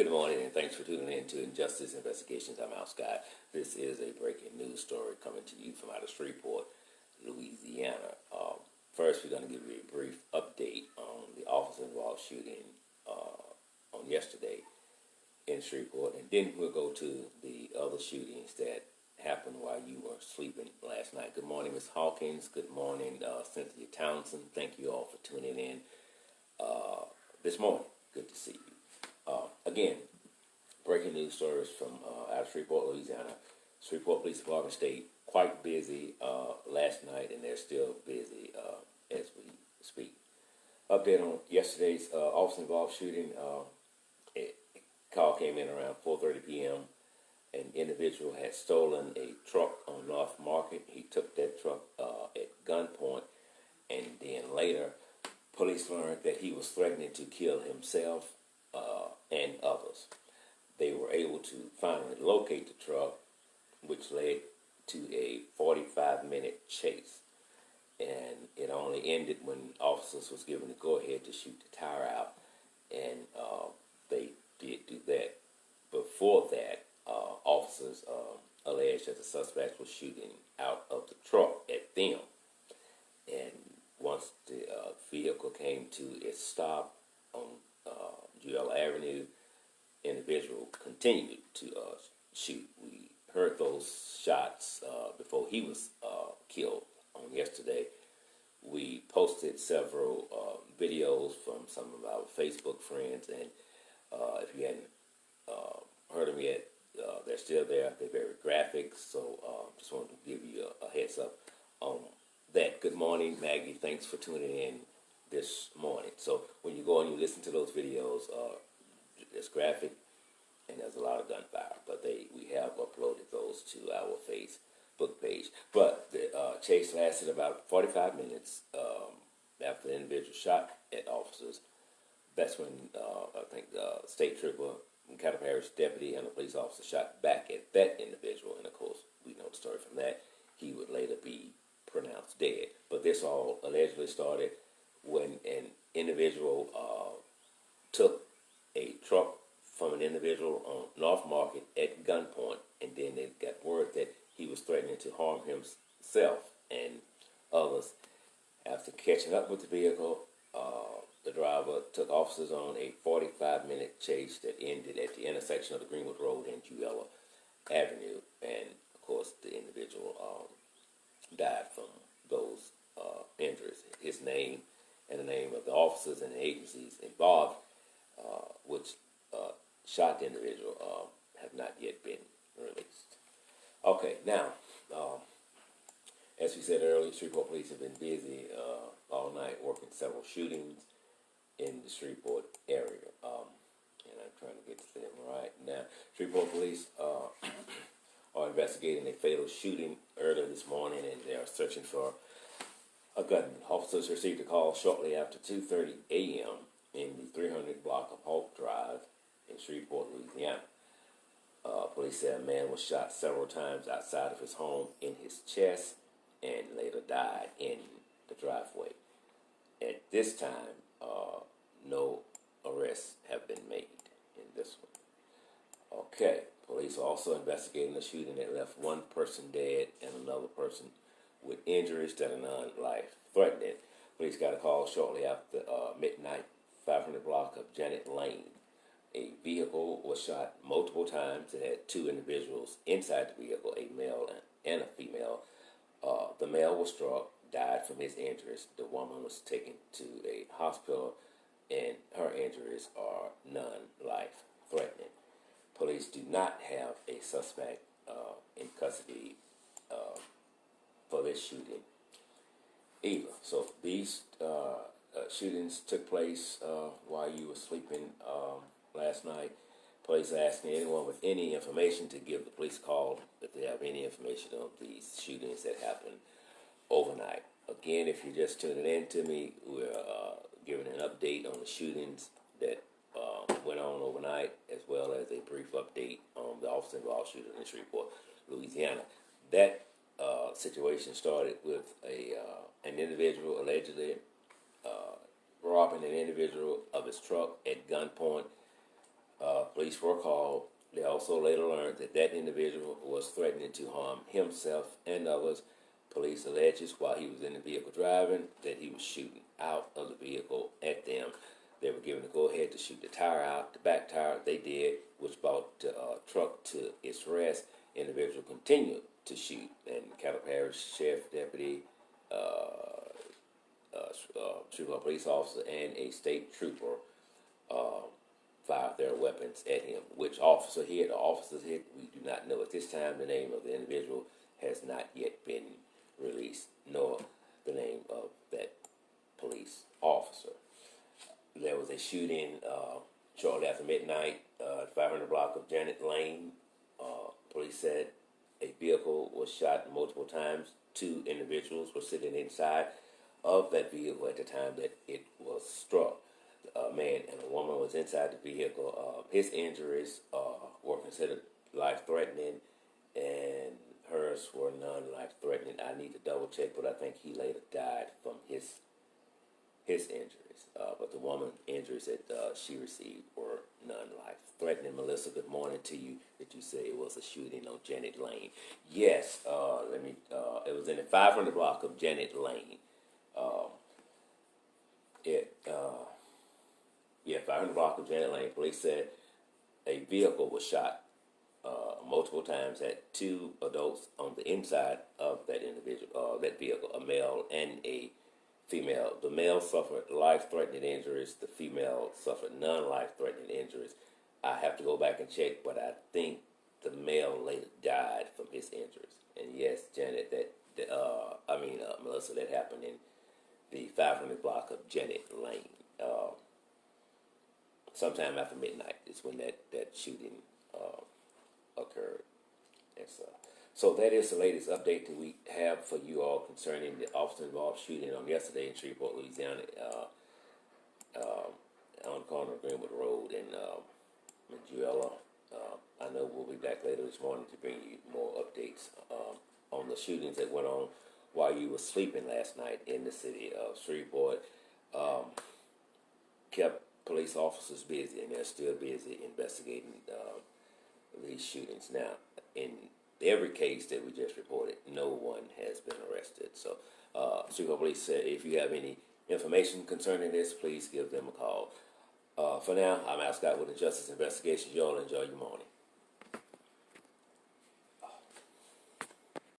Good morning, and thanks for tuning in to Injustice Investigations. I'm Al Scott. This is a breaking news story coming to you from out of Shreveport, Louisiana. First, we're going to give you a brief update on the officer-involved shooting on yesterday in Shreveport, and then we'll go to the other shootings that happened while you were sleeping last night. Good morning, Ms. Hawkins. Good morning, Cynthia Townsend. Thank you all for tuning in this morning. Good to see you. Again, breaking news stories from out of Shreveport, Louisiana. Shreveport Police Department stayed quite busy last night, and they're still busy as we speak. Update on yesterday's officer-involved shooting. A call came in around 4:30 p.m. An individual had stolen a truck on North Market. He took that truck at gunpoint, and then later, police learned that he was threatening to kill himself and others. They were able to finally locate the truck, which led to a 45-minute chase. And it only ended when officers was given the go-ahead to shoot the tire out, and they did do that. Before that, officers alleged that the suspect was shooting out of the truck at them. And once the vehicle came to its stop on Jewel Avenue, individual continued to shoot. We heard those shots before he was killed on yesterday. We posted several videos from some of our Facebook friends, and if you hadn't heard them yet, they're still there. They're very graphic, so just wanted to give you a heads up on that. Good morning, Maggie. Thanks for tuning in this morning. So when you go and you listen to those videos, it's graphic and there's a lot of gunfire, but we have uploaded those to our Facebook page. But the chase lasted about 45 minutes after the individual shot at officers. That's when I think the state trooper, Cattle Parish deputy, and the police officer shot back at that individual, and of course we know the story from that. He would later be pronounced dead. But this all allegedly started when an individual took a truck from an individual on North Market at gunpoint, and then they got word that he was threatening to harm himself and others. After catching up with the vehicle, the driver took officers on a 45-minute chase that ended at the intersection of the Greenwood Road and Jewel Avenue, and of course the individual died from those injuries. His name and the name of the officers and the agencies involved, which shot the individual, have not yet been released. Okay, now, as we said earlier, Shreveport police have been busy all night working several shootings in the Shreveport area. And I'm trying to get to them right now. Shreveport police are investigating a fatal shooting earlier this morning, and they are searching for a gunman. Officers received a call shortly after 2:30 a.m. in the 300 block of Hope Drive in Shreveport, Louisiana. Police said a man was shot several times outside of his home in his chest and later died in the driveway. At this time, no arrests have been made in this one. Okay, police are also investigating a shooting that left one person dead and another person with injuries that are non-life-threatening. Police got a call shortly after midnight, 500 block of Janet Lane. A vehicle was shot multiple times. It had two individuals inside the vehicle, a male and a female. The male was struck, died from his injuries. The woman was taken to a hospital, and her injuries are non-life-threatening. Police do not have a suspect in custody for this shooting either. So these shootings took place while you were sleeping last night. Police are asking anyone with any information to give the police a call if they have any information on these shootings that happened overnight. Again, if you're just tuning in to me, we're giving an update on the shootings that went on overnight, as well as a brief update on the officer-involved shooting in Shreveport, Louisiana. That situation started with an individual allegedly robbing an individual of his truck at gunpoint. Police were called. They also later learned that that individual was threatening to harm himself and others. Police alleges while he was in the vehicle driving that he was shooting out of the vehicle at them. They were given the go-ahead to shoot the tire out, the back tire. They did, which brought the truck to its rest. Individual continued to shoot, and Cattle Parish Sheriff Deputy, Shreveport police officer, and a state trooper fired their weapons at him. Which officer hit or officers hit, we do not know at this time. The name of the individual has not yet been released, nor the name of that police officer. There was a shooting shortly after midnight, 500 block of Janet Lane. Police said a vehicle was shot multiple times. Two individuals were sitting inside of that vehicle at the time that it was struck. A man and a woman was inside the vehicle. His injuries were considered life-threatening, and hers were non-life-threatening. I need to double-check, but I think he later died from his injuries. But the woman's injuries that she received were non-life-threatening. Melissa, good morning to you. Did you say it was a shooting on Janet Lane? Yes. It was in the 500 block of Janet Lane. 500 block of Janet Lane. Police said a vehicle was shot multiple times at two adults on the inside of that that vehicle, a male and a female. The male suffered life-threatening injuries. The female suffered non-life-threatening injuries. I have to go back and check, but I think the male later died from his injuries. And yes, Janet, Melissa, that happened in the 500 block of Janet Lane. Sometime after midnight is when that shooting occurred. So that is the latest update that we have for you all concerning the officer-involved shooting on yesterday in Shreveport, Louisiana, on the corner of Greenwood Road and Majuela. I know we'll be back later this morning to bring you more updates on the shootings that went on while you were sleeping last night in the city of Shreveport. Kept police officers busy, and they're still busy investigating these shootings. Now, in every case that we just reported, no one has been arrested. So, Shreveport Police said if you have any information concerning this, please give them a call. For now, I'm Al Scott with the Justice Investigations. You all enjoy your morning.